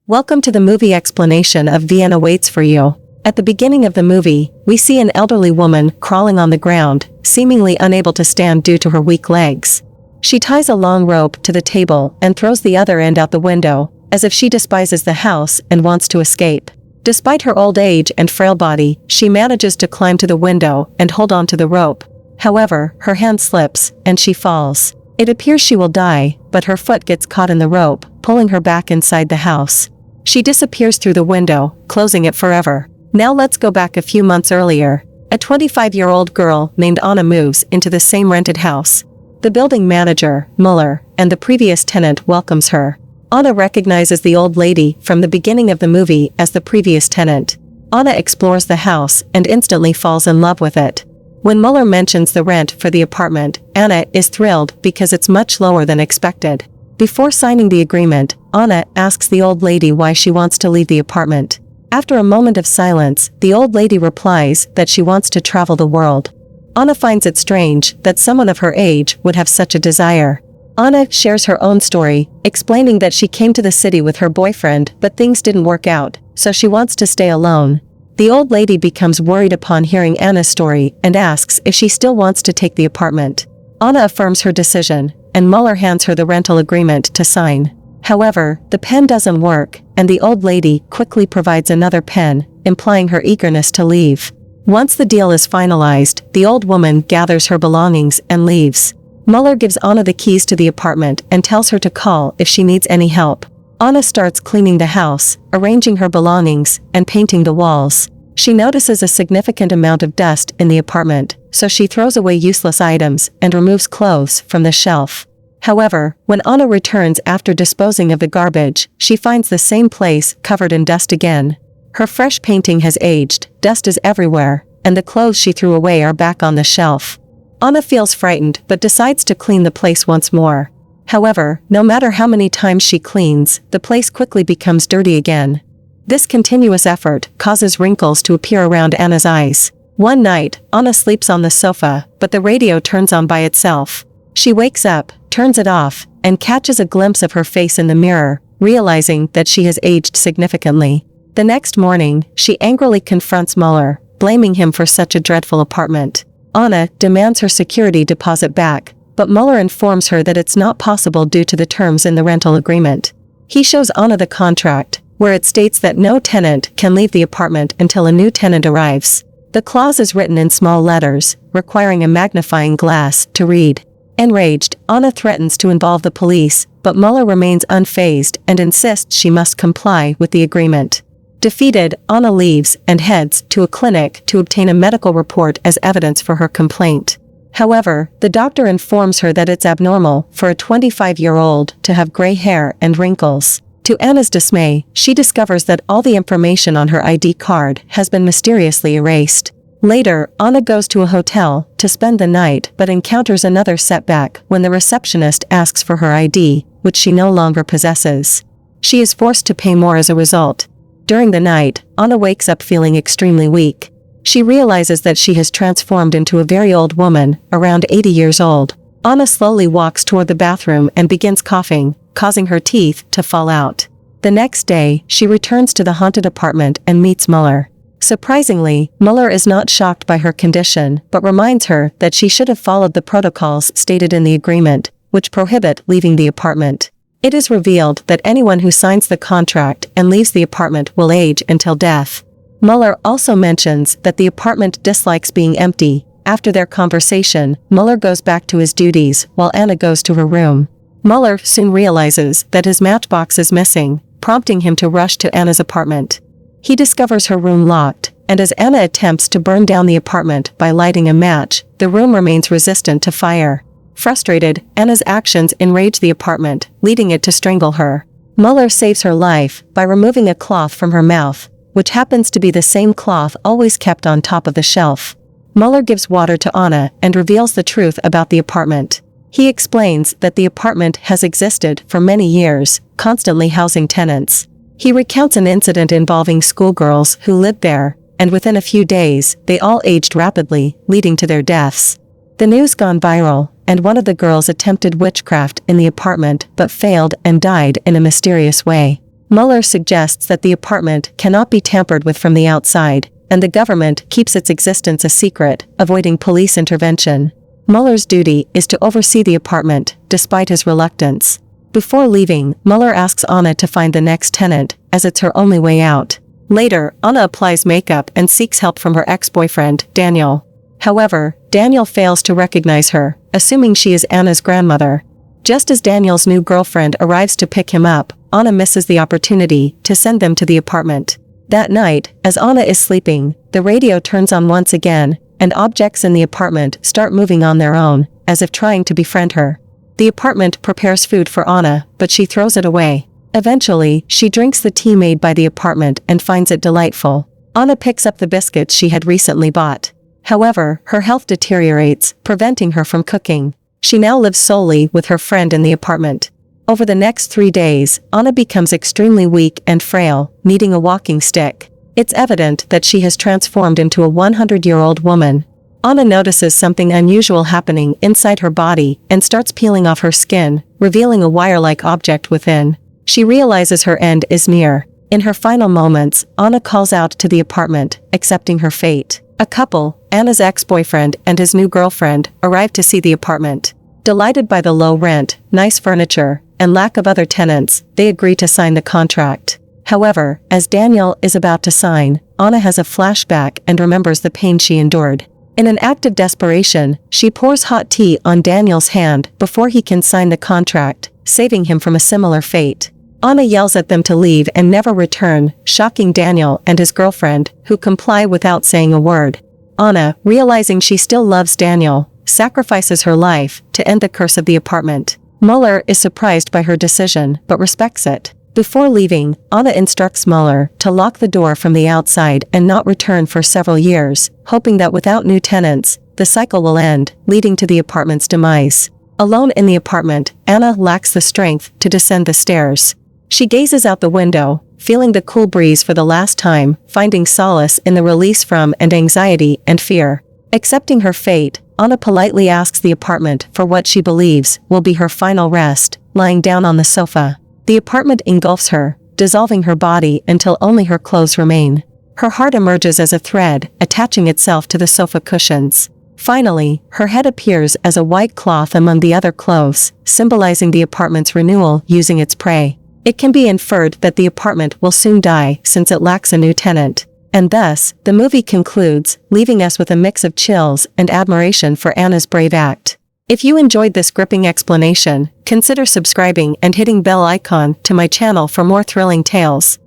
Welcome to the movie explanation of Vienna Waits for You. At the beginning of the movie, we see an elderly woman crawling on the ground, seemingly unable to stand due to her weak legs. She ties a long rope to the table and throws the other end out the window, as if she despises the house and wants to escape. Despite her old age and frail body, she manages to climb to the window and hold on to the rope. However, her hand slips, and she falls. It appears she will die, but her foot gets caught in the rope, pulling her back inside the house. She disappears through the window, closing it forever. Now let's go back a few months earlier. A 25-year-old girl named Anna moves into the same rented house. The building manager, Muller, and the previous tenant welcomes her. Anna recognizes the old lady from the beginning of the movie as the previous tenant. Anna explores the house and instantly falls in love with it. When Muller mentions the rent for the apartment, Anna is thrilled because it's much lower than expected. Before signing the agreement, Anna asks the old lady why she wants to leave the apartment. After a moment of silence, the old lady replies that she wants to travel the world. Anna finds it strange that someone of her age would have such a desire. Anna shares her own story, explaining that she came to the city with her boyfriend but things didn't work out, so she wants to stay alone. The old lady becomes worried upon hearing Anna's story and asks if she still wants to take the apartment. Anna affirms her decision, and Muller hands her the rental agreement to sign. However, the pen doesn't work, and the old lady quickly provides another pen, implying her eagerness to leave. Once the deal is finalized, the old woman gathers her belongings and leaves. Muller gives Anna the keys to the apartment and tells her to call if she needs any help. Anna starts cleaning the house, arranging her belongings, and painting the walls. She notices a significant amount of dust in the apartment, so she throws away useless items and removes clothes from the shelf. However, when Anna returns after disposing of the garbage, she finds the same place covered in dust again. Her fresh painting has aged, dust is everywhere, and the clothes she threw away are back on the shelf. Anna feels frightened but decides to clean the place once more. However, no matter how many times she cleans, the place quickly becomes dirty again. This continuous effort causes wrinkles to appear around Anna's eyes. One night, Anna sleeps on the sofa, but the radio turns on by itself. She wakes up, turns it off, and catches a glimpse of her face in the mirror, realizing that she has aged significantly. The next morning, she angrily confronts Muller, blaming him for such a dreadful apartment. Anna demands her security deposit back, but Muller informs her that it's not possible due to the terms in the rental agreement. He shows Anna the contract, where it states that no tenant can leave the apartment until a new tenant arrives. The clause is written in small letters, requiring a magnifying glass to read. Enraged, Anna threatens to involve the police, but Muller remains unfazed and insists she must comply with the agreement. Defeated, Anna leaves and heads to a clinic to obtain a medical report as evidence for her complaint. However, the doctor informs her that it's abnormal for a 25-year-old to have gray hair and wrinkles. To Anna's dismay, she discovers that all the information on her ID card has been mysteriously erased. Later, Anna goes to a hotel to spend the night but encounters another setback when the receptionist asks for her ID, which she no longer possesses. She is forced to pay more as a result. During the night, Anna wakes up feeling extremely weak. She realizes that she has transformed into a very old woman, around 80 years old. Anna slowly walks toward the bathroom and begins coughing, causing her teeth to fall out. The next day, she returns to the haunted apartment and meets Muller. Surprisingly, Muller is not shocked by her condition, but reminds her that she should have followed the protocols stated in the agreement, which prohibit leaving the apartment. It is revealed that anyone who signs the contract and leaves the apartment will age until death. Muller also mentions that the apartment dislikes being empty. After their conversation, Muller goes back to his duties while Anna goes to her room. Muller soon realizes that his matchbox is missing, prompting him to rush to Anna's apartment. He discovers her room locked, and as Anna attempts to burn down the apartment by lighting a match, the room remains resistant to fire. Frustrated, Anna's actions enrage the apartment, leading it to strangle her. Muller saves her life by removing a cloth from her mouth, which happens to be the same cloth always kept on top of the shelf. Muller gives water to Anna and reveals the truth about the apartment. He explains that the apartment has existed for many years, constantly housing tenants. He recounts an incident involving schoolgirls who lived there, and within a few days, they all aged rapidly, leading to their deaths. The news gone viral, and one of the girls attempted witchcraft in the apartment but failed and died in a mysterious way. Mueller suggests that the apartment cannot be tampered with from the outside, and the government keeps its existence a secret, avoiding police intervention. Mueller's duty is to oversee the apartment, despite his reluctance. Before leaving, Mueller asks Anna to find the next tenant, as it's her only way out. Later, Anna applies makeup and seeks help from her ex-boyfriend, Daniel. However, Daniel fails to recognize her, assuming she is Anna's grandmother. Just as Daniel's new girlfriend arrives to pick him up, Anna misses the opportunity to send them to the apartment. That night, as Anna is sleeping, the radio turns on once again, and objects in the apartment start moving on their own, as if trying to befriend her. The apartment prepares food for Anna, but she throws it away. Eventually, she drinks the tea made by the apartment and finds it delightful. Anna picks up the biscuits she had recently bought. However, her health deteriorates, preventing her from cooking. She now lives solely with her friend in the apartment. Over the next 3 days, Anna becomes extremely weak and frail, needing a walking stick. It's evident that she has transformed into a 100-year-old woman. Anna notices something unusual happening inside her body and starts peeling off her skin, revealing a wire-like object within. She realizes her end is near. In her final moments, Anna calls out to the apartment, accepting her fate. A couple, Anna's ex-boyfriend and his new girlfriend, arrive to see the apartment. Delighted by the low rent, nice furniture, and lack of other tenants, they agree to sign the contract. However, as Daniel is about to sign, Anna has a flashback and remembers the pain she endured. In an act of desperation, she pours hot tea on Daniel's hand before he can sign the contract, saving him from a similar fate. Anna yells at them to leave and never return, shocking Daniel and his girlfriend, who comply without saying a word. Anna, realizing she still loves Daniel, sacrifices her life to end the curse of the apartment. Mueller is surprised by her decision, but respects it. Before leaving, Anna instructs Mueller to lock the door from the outside and not return for several years, hoping that without new tenants, the cycle will end, leading to the apartment's demise. Alone in the apartment, Anna lacks the strength to descend the stairs. She gazes out the window, feeling the cool breeze for the last time, finding solace in the release from and anxiety and fear. Accepting her fate, Anna politely asks the apartment for what she believes will be her final rest, lying down on the sofa. The apartment engulfs her, dissolving her body until only her clothes remain. Her heart emerges as a thread, attaching itself to the sofa cushions. Finally, her head appears as a white cloth among the other clothes, symbolizing the apartment's renewal using its prey. It can be inferred that the apartment will soon die since it lacks a new tenant. And thus, the movie concludes, leaving us with a mix of chills and admiration for Anna's brave act. If you enjoyed this gripping explanation, consider subscribing and hitting bell icon to my channel for more thrilling tales.